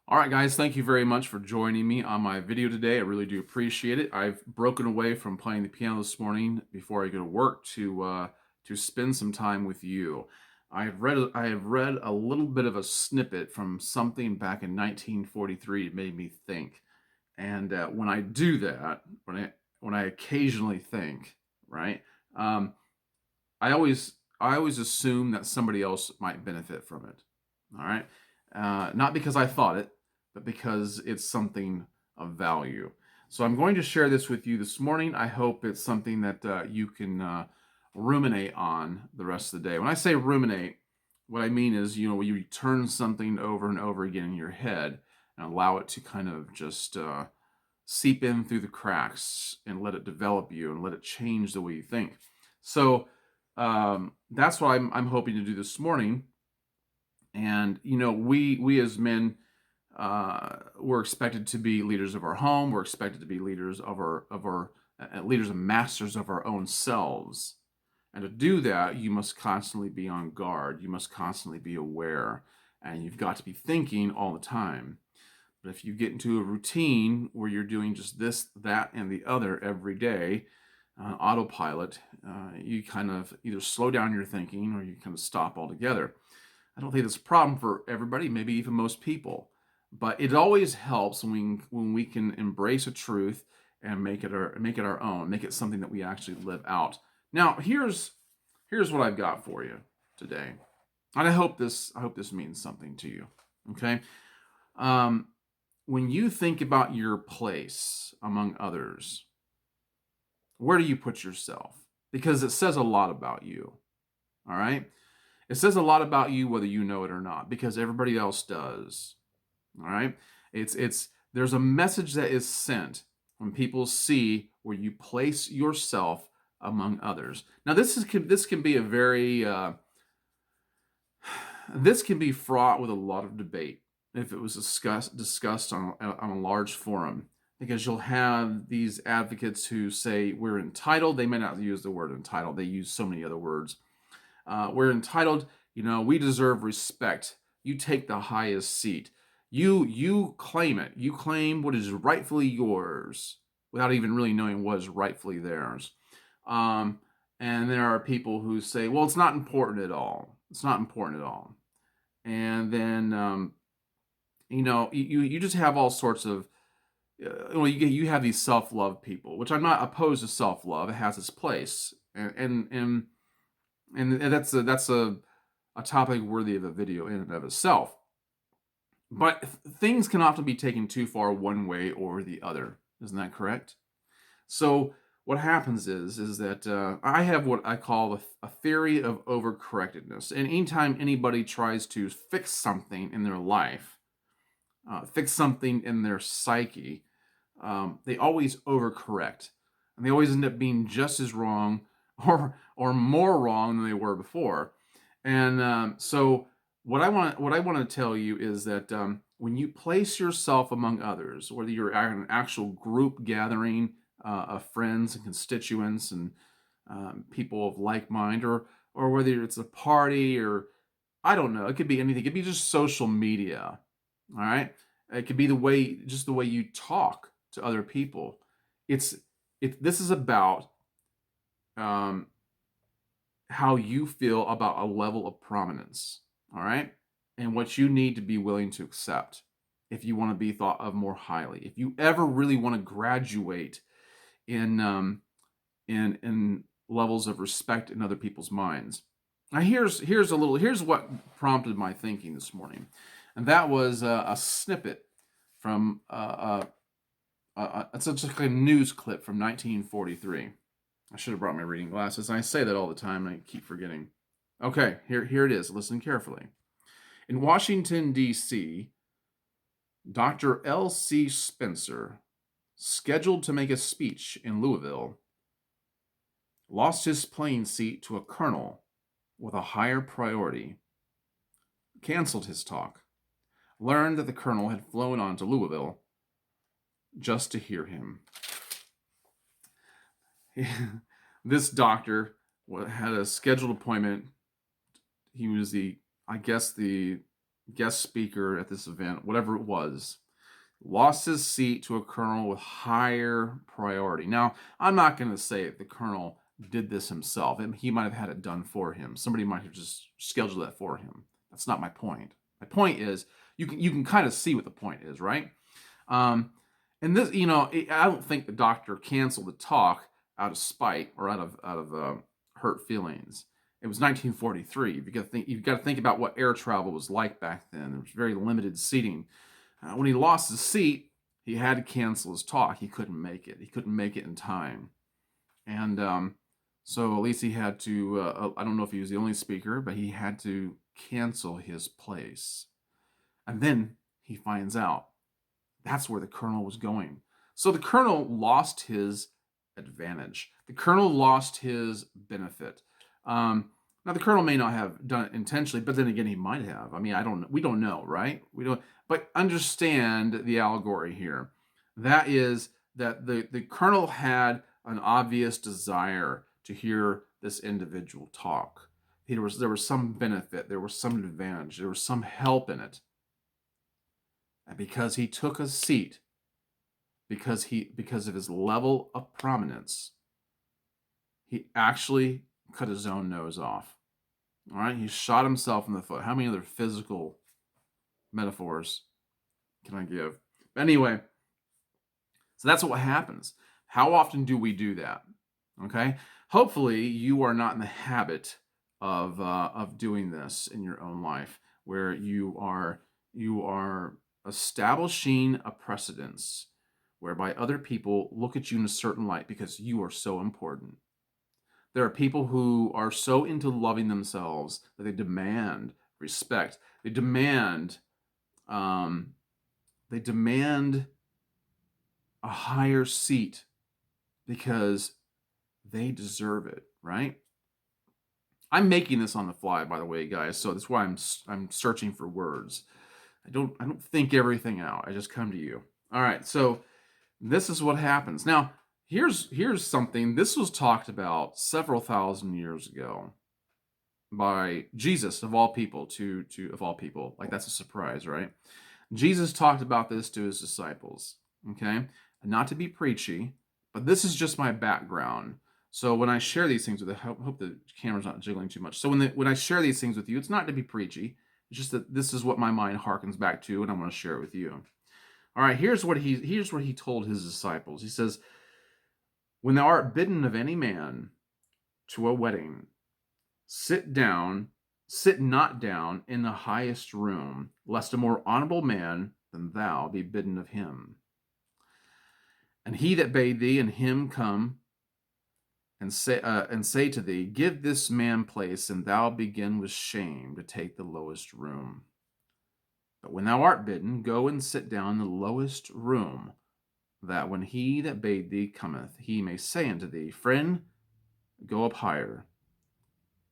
All right, guys, thank you very much for joining me on my video today. I really do appreciate it. I've broken away from playing the piano this morning before I go to work to spend some time with you. I have read a little bit of a snippet from something back in 1943. It made me think, and when I do that, when I occasionally think, right, um, I always assume that somebody else might benefit from it. All right, not because I thought it, but because it's something of value. So I'm going to share this with you this morning. I hope it's something that you can ruminate on the rest of the day. When I say ruminate, what I mean is, you return something over and over again in your head and allow it to kind of just seep in through the cracks and let it develop you and let it change the way you think. So that's what I'm hoping to do this morning. And we as men, we're expected to be leaders of our home. We're expected to be leaders of our leaders and masters of our own selves. And to do that, you must constantly be on guard. You must constantly be aware, and you've got to be thinking all the time. But if you get into a routine where you're doing just this, that, and the other every day, autopilot, you kind of either slow down your thinking or you kind of stop altogether. I don't think that's a problem for everybody, maybe even most people. But it always helps when we can embrace a truth and make it our own, make it something that we actually live out. Now, here's what I've got for you today, and I hope this means something to you. Okay, um, when you think about your place among others, where do you put yourself? Because it says a lot about you. All right, it says a lot about you whether you know it or not, because everybody else does. All right, it's there's a message that is sent when people see where you place yourself among others. Now, this can be a very this can be fraught with a lot of debate if it was discussed on a large forum, because you'll have these advocates who say we're entitled. They may not use the word entitled. They use so many other words. We're entitled. We deserve respect. You take the highest seat. You claim it. You claim what is rightfully yours without even really knowing what is rightfully theirs. Um, and there are people who say, well, it's not important at all. It's not important at all. And then you just have all sorts of you have these self-love people, which I'm not opposed to self-love. It has its place, and that's a topic worthy of a video in and of itself. But things can often be taken too far one way or the other. Isn't that correct? So what happens is that I have what I call a theory of overcorrectedness. And anytime anybody tries to fix something in their life, fix something in their psyche, they always overcorrect, and they always end up being just as wrong or more wrong than they were before. And so what I want to tell you is that when you place yourself among others, whether you're at an actual group gathering of friends and constituents and people of like mind, or whether it's a party, or I don't know, it could be anything. It could be just social media. All right, it could be the way you talk to other people. It's this is about um, how you feel about a level of prominence, all right? And what you need to be willing to accept if you want to be thought of more highly. If you ever really want to graduate in in levels of respect in other people's minds. Now, here's what prompted my thinking this morning, and that was a snippet from it's just like a news clip from 1943. I should have brought my reading glasses. I say that all the time, and I keep forgetting. Okay, here it is. Listen carefully. In Washington, D.C., Dr. L.C. Spencer, scheduled to make a speech in Louisville, lost his plane seat to a colonel with a higher priority, canceled his talk, learned that the colonel had flown on to Louisville just to hear him. This doctor had a scheduled appointment. He was I guess, the guest speaker at this event, whatever it was, lost his seat to a colonel with higher priority. Now, I'm not going to say the colonel did this himself. He might have had it done for him. Somebody might have just scheduled that for him. That's not my point. My point is, you can kind of see what the point is, right? Um, and this, I don't think the doctor canceled the talk out of spite or out of hurt feelings. It was 1943. You've got to think about what air travel was like back then. There was very limited seating. When he lost his seat, he had to cancel his talk. He couldn't make it. He couldn't make it in time, and so at least he had to. I don't know if he was the only speaker, but he had to cancel his place. And then he finds out that's where the colonel was going. So the colonel lost his advantage. The colonel lost his benefit. Now the colonel may not have done it intentionally, but then again, he might have. I mean, I don't. We don't know, right? We don't. But understand the allegory here. That is that the colonel had an obvious desire to hear this individual talk. There was some benefit. There was some advantage. There was some help in it. And because he took a seat, because of his level of prominence, he actually cut his own nose off. All right, he shot himself in the foot. How many other physical metaphors can I give? Anyway, so that's what happens. How often do we do that? Okay, hopefully you are not in the habit of doing this in your own life, where you are establishing a precedence whereby other people look at you in a certain light because you are so important. There are people who are so into loving themselves that they demand respect. They demand um, they demand a higher seat because they deserve it, right? I'm making this on the fly, by the way, guys. So that's why I'm searching for words. I don't think everything out. I just come to you. All right. So this is what happens. Now, here's something. This was talked about several thousand years ago by Jesus of all people to of all people. Like that's a surprise, right? Jesus talked about this to his disciples. Okay, not to be preachy, but this is just my background. So when I share these things with you, I hope the camera's not jiggling too much. So when I share these things with you, it's not to be preachy. It's just that this is what my mind harkens back to, and I want to share it with you. All right, here's what he told his disciples. He says, "When thou art bidden of any man to a wedding, sit down, sit not down in the highest room, lest a more honorable man than thou be bidden of him. And he that bade thee and him come and say to thee, Give this man place, and thou begin with shame to take the lowest room. But when thou art bidden, go and sit down in the lowest room, that when he that bade thee cometh, he may say unto thee, Friend, go up higher.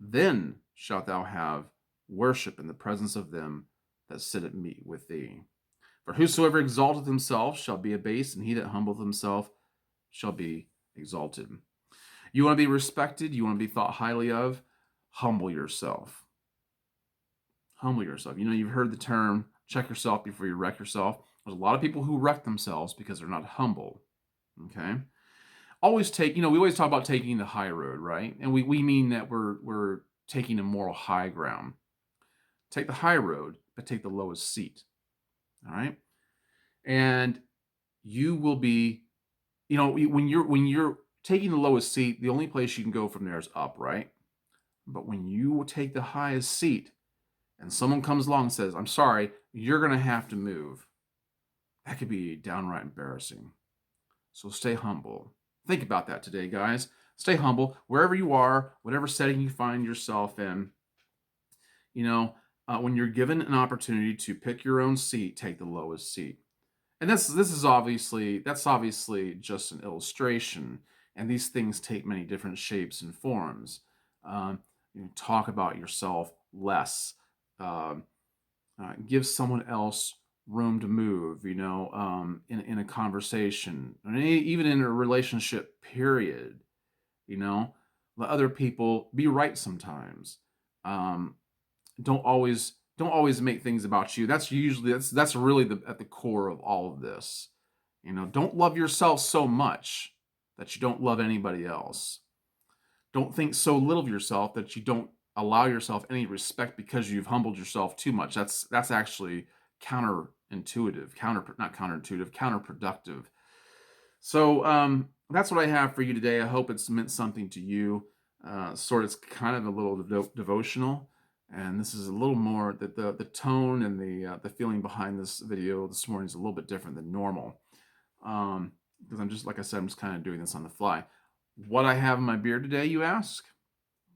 Then shalt thou have worship in the presence of them that sit at meat with thee. For whosoever exalteth himself shall be abased, and he that humbleth himself shall be exalted." You want to be respected? You want to be thought highly of? Humble yourself. Humble yourself. You've heard the term, check yourself before you wreck yourself. There's a lot of people who wreck themselves because they're not humble. Okay? We always talk about taking the high road, right? And we mean that we're taking a moral high ground. Take the high road, but take the lowest seat. All right? And you will be, when you're taking the lowest seat, the only place you can go from there is up, right? But when you take the highest seat and someone comes along and says, I'm sorry, you're going to have to move, that could be downright embarrassing. So stay humble. Think about that today, guys. Stay humble wherever you are, whatever setting you find yourself in. When you're given an opportunity to pick your own seat, take the lowest seat. And that's obviously just an illustration, and these things take many different shapes and forms. Talk about yourself less. Give someone else room to move. In a conversation, even in a relationship. Period. Let other people be right sometimes. Don't always don't always make things about you. That's usually that's really at the core of all of this. You know, don't love yourself so much that you don't love anybody else. Don't think so little of yourself that you don't allow yourself any respect because you've humbled yourself too much. That's actually counterproductive. So that's what I have for you today. I hope it's meant something to you. It's kind of a little devotional, and this is a little more that the tone and the feeling behind this video this morning is a little bit different than normal. Because I'm just, like I said, I'm just kind of doing this on the fly. What I have in my beard today, you ask?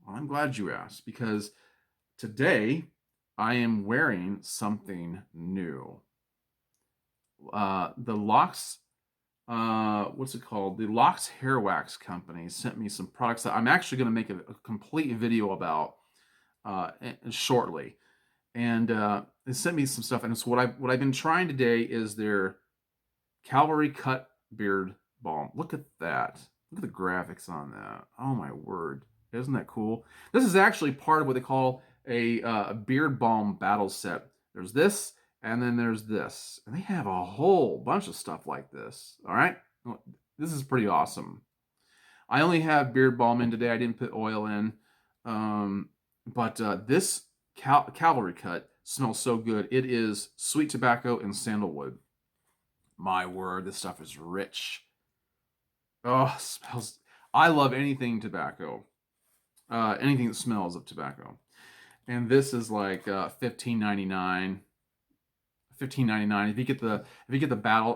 Well, I'm glad you asked, because today I am wearing something new. The Locks, what's it called? The Locks Hair Wax Company sent me some products that I'm actually going to make a complete video about shortly. And they sent me some stuff, and so what I've been trying today is their CAVALRY Cut Beard Balm. Look at that. Look at the graphics on that. Oh my word. Isn't that cool? This is actually part of what they call a beard balm battle set. There's this, and then there's this. And they have a whole bunch of stuff like this. All right? This is pretty awesome. I only have beard balm in today. I didn't put oil in. But this CAVALRY Cut smells so good. It is sweet tobacco and sandalwood. My word, this stuff is rich. Oh, smells. I love anything tobacco. Anything that smells of tobacco. And this is like $15.99. $15.99. If you get the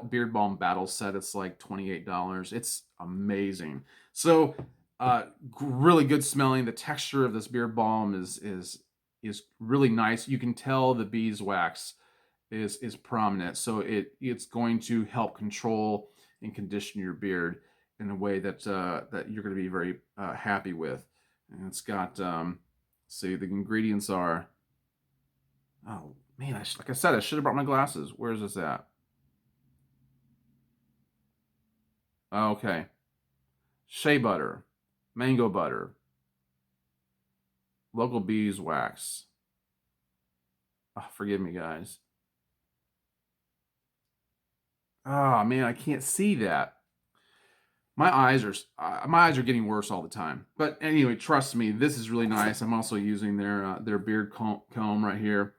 beard balm battle set, it's like $28. It's amazing. So really good smelling. The texture of this beard balm is really nice. You can tell the beeswax is prominent, so it's going to help control and condition your beard in a way that that you're going to be very happy with. And it's got see, the ingredients are, oh man, like I said, I should have brought my glasses. Where is this at? Okay, shea butter, mango butter, local beeswax. Oh, forgive me, guys. Oh man, I can't see that. My eyes are getting worse all the time. But anyway, trust me, this is really nice. I'm also using their beard comb right here.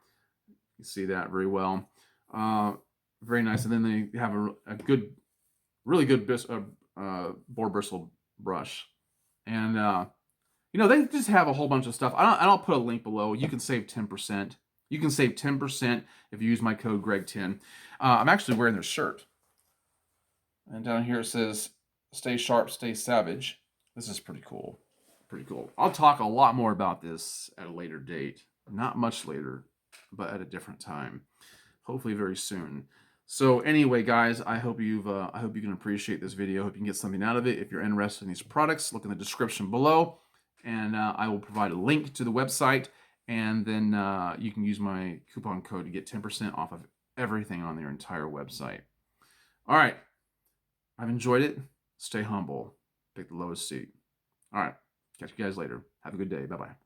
You see that very well. Very nice. And then they have a good, really good boar bristle brush. And you know, they just have a whole bunch of stuff. I'll put a link below. You can save 10%. You can save 10% if you use my code Greg10. I'm actually wearing their shirt. And down here it says, "Stay sharp, stay savage." This is pretty cool. Pretty cool. I'll talk a lot more about this at a later date. Not much later, but at a different time. Hopefully very soon. So anyway, guys, I hope you can appreciate this video. I hope you can get something out of it. If you're interested in these products, look in the description below, and I will provide a link to the website, and then you can use my coupon code to get 10% off of everything on their entire website. All right. I've enjoyed it. Stay humble. Take the lowest seat. All right. Catch you guys later. Have a good day. Bye-bye.